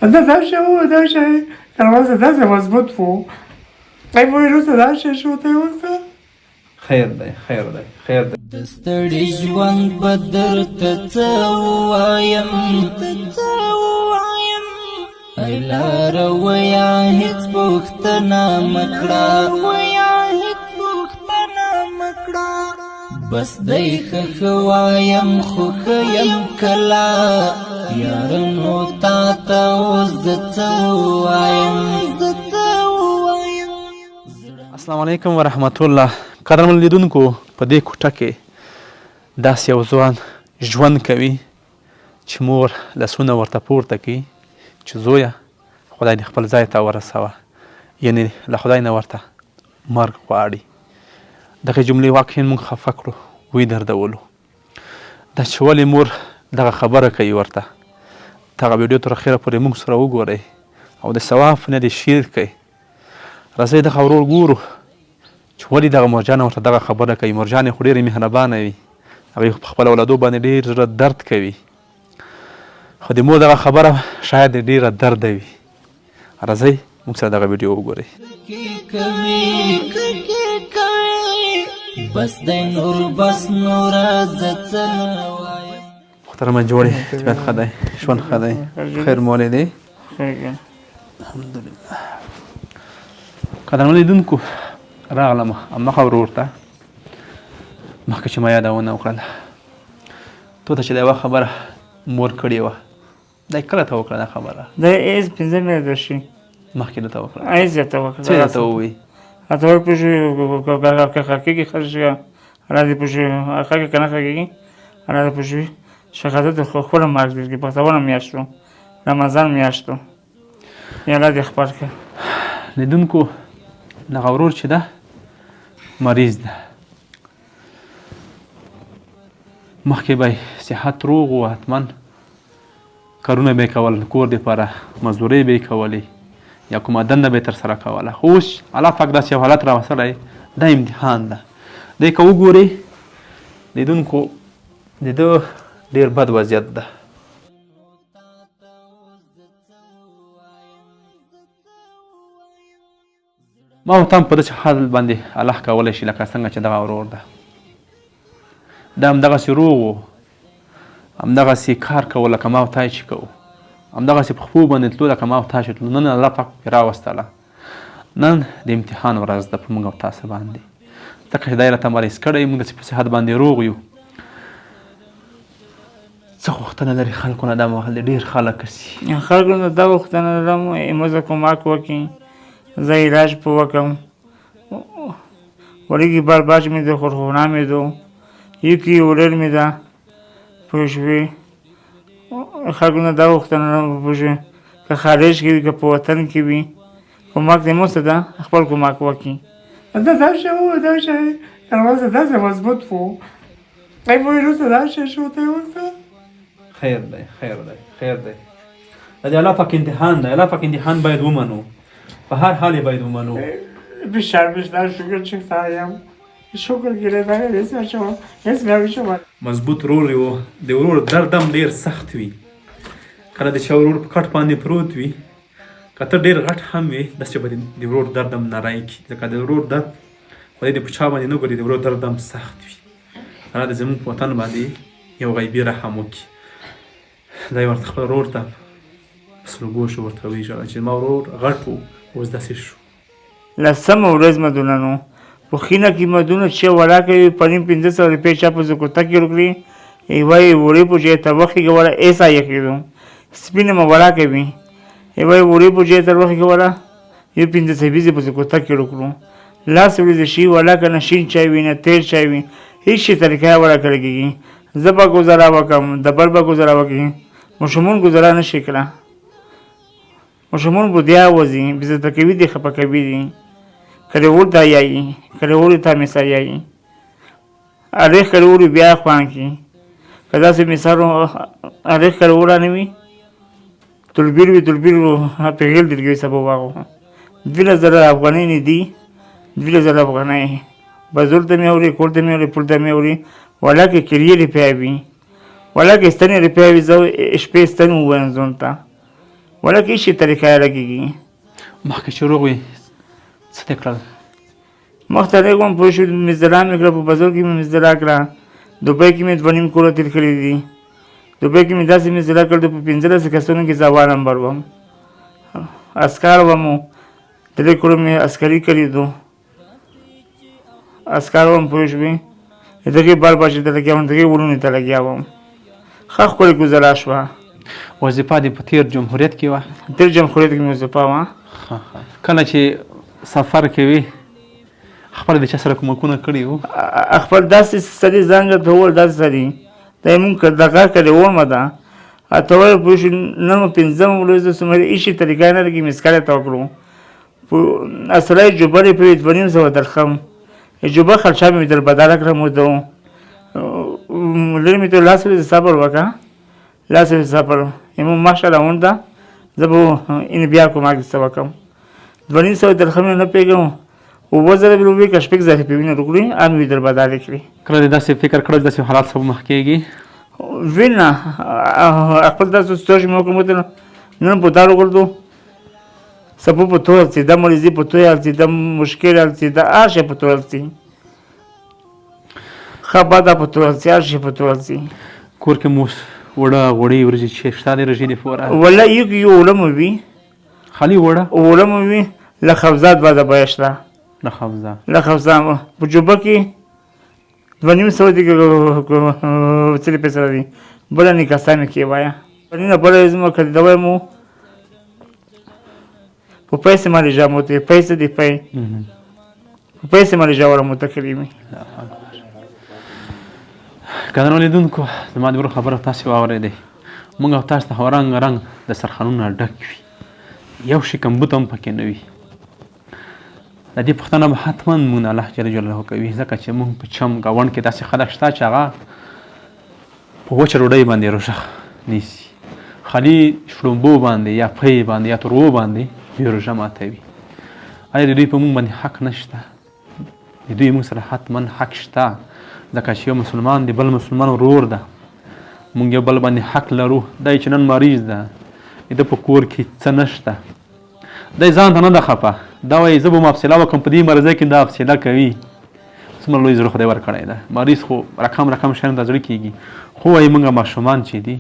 دا شی دا شی دروازه داسې مضبوط و دی وایي وروسته دا شی شو ته اوسه خیر دی خیر دی خیر دی د ستړي ژوند به درته څه ووایم ای لاره ویا هېڅ پوښتنه مه کړه بس دی ښه وایم خو ښه یم کله یاره نو تا ته اوس زه څه ووایم السلام علیکم ورحمت الله قدرمن لیدونکو په دې کوټه کې داسې یو ځوان ژوند کوي چې مور لاسونه ورته پورته کړي چې زویه خدای دې خپل ځای ته ورسوه یعنې له خدای نه ورته مرګ غواړي دغه جملې واقعا موږ خفه کړو ویې دردولو دا چې ولې مور دغه خبره کوي ورته دغه ویډیو تر اخره پورې موږ سره وګورئ او د ثواب نه دې شیر کړئ راځئ دغه ورور ګورو چې ولې دغه مورجانه ورته دغه خبره کوي مورجانې خو ډېرې مهربانه وي هغوی په خپل اولادو باندې ډېر زړه درد کوي خو د مور دغه خبره شاید ډېره درده وي راځئ موږ سره دغه ویډیو وګورئ بس دی نور بس نوره زه څه نه وایم محترمه جوړې طبیعت ښه دی ژوند ښه دی خیر مولې دی الحمدلله قدرمن لیدونکو راغلم هماغه ورور ته مخکې چې ما یادونه وکړله تو ته چې دا یوه خبره مور کړې وه دا کله ته وکړه دا خبره دا ایز پنځه میاشتې شي مخکې درته وکړه ایز یې ته وکړه څه یې راته ووایي ته ورپسې که خاکېږي خرڅ را دې پسې خاکې که نه خاکېږي را دې پسې شهادت خپله مارک درکړي پښتونه میاشت و رمضان میاشت و یا را دې خپل کړه لیدونکو دغه ورور چې ده مریض ده مخکې به صحت روغ و حتما کارونه به یې کول کور دپاره مزدورۍ به یې کولې یا کومه دنده به یې ترسره کوله خو اوس الله پاک داسې یو حالت راوستلی دا امتحان ده دی که وګورئ لیدونکو د ده ډېر بد وضعیت ده ما ورته هم په داسې حال باندې الله کولی شي لکه څنګه چې دغه ورور ده دا همدغسې روغ و همدغسې کار کوو لکه ما او تا چې کوو همدغسې په خپو باندې تلو لکه ما او تا چې تلو نن الله پاک پرې راوستله نن د امتحان ورځ ده په موږ او تاسو باندې ځکه چې دی راته مریض کړی موږ داسې په صحت باندې روغ یو څه غوښتنه لري خلکو نه دا مهال ډېر خلک هسي خلکو نه دا غوښتنه لرم موږ کمک وکړي زه علاج په وکړم وریږي بار باج مې ده خورخونه مې ده یکی ولر مې ده پوه شوې خلکو نه دا غوښتنه لرم پوه شوې که خارج کې وي که په وطن کې وي کمک دې موږ ته ده خپل کمک وکړي دا شی دا شی دروازه داسې مضبوط و دی وایي وروسته دا شی شو ته اوسه خیر دی خیر دی خیر دی دا د الله پاک امتحان دی الله پاک امتحان باید ومنو په هر حال یې باید ومنو بیشتر شکر چکتایم شکر گرفتم اسم شما اسم شما مضبوط رور و د ورور درد هم ډېر سخت وي کله د چا ورور په کټ باندې پروت وي که ته ډېر غټ هم وي داسې به د ورور درد هم نری کړي ځکه د ورور درد خدای دې په چا باندې نه ګوري د ورور درد هم سخت وي الله دې زموږ په وطن باندې یو غیبي رحم وکړي دا یې ورته خپل ورور ته په سلګو شو ورته ویژړل چې زما ورور غټ و اوس داسې شو لسمه ورځ مدونه په خینه کې مدونه چې وړاکه وي پنیم 500 روپۍ چا په زکوته کې ورکړي یوه یې وړې په ځای ته وخې کوله ایسا یې کړو سپینه مه وړاکه وي یوه یې وړې په ځای ته وخې کوله یو 500 بیزې په زکوته کې ورکړو لاس ورځې شي وړاکه نه شین چای وي نه تیل چای وي هېڅ شي طریقه یې وړاکه لګېږي زه به ګزاره وکړم د بل به ګزاره وکړي ماشومان ګزاره نه شي کړه ماشومان بودیا وځي بیزته کوي دي خفه کوي دي کله ورته یایي کله ورته مثال یایي اره کله ور بیا خوان کی کدا سه مثال اره کله ور نه وي تلبیر په هیل دلګي سبب واغو دله زره افغاني نه دي دله زره افغاني بازور ته مې اوري کور ته مې اوري پول ته مې اوري ولکه کریې پیاوي ولکه ستنې پیاوي زو شپې ستنې وانځون تا ولکه هیڅ طریقه یې لګېږي. مخکې چې روغ وي څه دې کړل؟ مخته رغوم پوه شو مې زدرا مې کړه، په بازار کې مې زدرا کړه، دوبۍ کې مې 2.5 کروړه تېر کړي دي. دوبۍ کې مې داسې مې زدرا کړ په 15 کسانو کې زه اول نمبر وم. اسکار وم، 3 کروړه مې عسکري کړي دو، اسکار وم پوه شوې. دغې بال بچې ته لګیا وم، دغې ورونې ته لګیا وم. ښه ښکلې ګزاره شوه. وظیفه دې په تېر جمهوریت کې وه؟ تېر جمهوریت کې مې وظیفه وه. کله چې سفر کوي خپل د چا سره کومکونه کړي وو؟ خپل داسې سړي ځان راته وویل داسې سړي دا یې مونږ دغه کړې ومه ده ته وایې پوه شو نن مو 5 ورځ ده څومره هېڅ طریقه یې نه لګي مسکار یې ته وکړو اصله یې جوبه یې په 2.5 درخم جوبه خرچه مې در بدله کړم ورته لرې مې ته 10 ورځې صبر وکړه 10 ورځې صبر یمو ماشاءالله اونده زه به این بیا کومک درته وکړم 2.5 درخم یې نه پوهېږم 2000 به وي که 6 ځله په وینه وکړي ان وي در بدل کړي. کله دې داسې فکر کړی داسې حالات سبا مخ کېږي؟ وینه خپل داسې ستاسو مې وکړم نن په دار وکړو سبب په تو چې د مریضي په تو چې د مشکل چې د آشه په تو چې خبره په تو چې آشه په تو چې کور کې مو وړه غوړي ورځي چې شته رژې نه فورا ولا یو ولم وي خالي وړه ولم وي لخوزات بعد بایشته لخوزه په جوبه کې 2.5 دي څه پیسې دي بل نه کسانه کې وایا نه بل زما کړی دا مو په پیسې مالي جامو ته پیسې دی په پیسې مالي جوړه مو تکلیمي. کله لیدونکو زما د خبره تاسو واورېدې موږ تاسو ته رنګ د سرخانونو ډک وي یو شي کم بوتم پکې نه وي د دې پوښتنه به حتما مونږ الله جل جلاله کوي ځکه چې مونږ په چم ګاونډ کې داسې خلک شته چې هغه په وچه ډوډۍ باندې روژه نیسي خالي شړومبو باندې یا پۍ باندې یا تروو باندې دوی روژه ماتوي. آیا د دوی په مونږ باندې حق نشته؟ د دوی مونږ سره حتما حق شته ځکه چې یو مسلمان دی بل مسلمان ورور ده مونږ یو بل باندې حق لرو. دی چې نن مریض ده د په کور کې څه نشته دی ځان ته نه ده خفه دا وایي زه به مفصله وکړم په دې مرضۍ کې دا افصله کوي څومره لوی زړه خدای ورکړی ده. مریض خو رقم شیان ته زړه کېږي خو وایي موږ ماشومان چې دي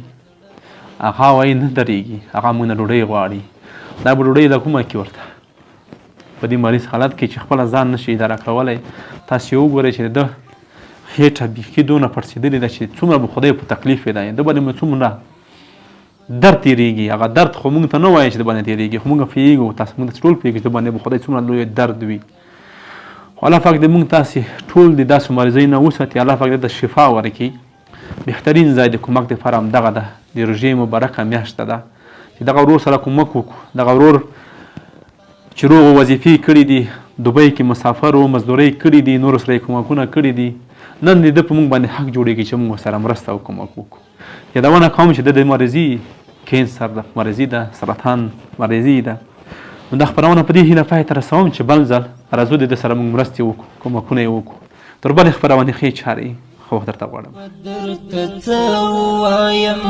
هغه وایي نه درېږي هغه موږ نه ډوډۍ غواړي دا به ډوډۍ د کومه کې ورته په دې مریض حالت کې چې خپله ځان نشي اداره کولی تاسې وګورئ چې د خېټه بیخي دونه پړسېدلې ده چې څومره به خدای په تکلیف دی د باندې مو څومره درد تېرېږي هغه درد خو موږ ته نه وایي چې د باندې تېرېږي خو موږ پوهېږو تاسو موږ ټول پوهېږو چې د باندې به خدای څومره لوی درد وي خو الله پاک دې موږ تاسې ټول د داسې مریضۍ نه وساتي الله پاک دې د شفا ورکړي. بهترین ځای د کومک دپاره همدغه ده د روژې مبارکه میاشته ده چې دغه ورور سره کومک وکړو دغه ورور چې روغ وظیفې کړي دي دوبۍ کې مسافر و مزدورۍ کړي دي نورو سره یې کومکونه کړي دي نن د ده په موږ باندې حق جوړېږي چې موږ سره مرسته او کومک وکړو. یادونه کوم چې د مریضي کینسر ده مریضي ده سرطان مریضي ده نو دا خپرونه په دې هیله پای ته رسوم چې بل ځل راځو د ده سره موږ مرستې وکړو کومکونه یې وکړو تر بلې خپرونې ښې چارې خو درته غواړم درته څه ووایم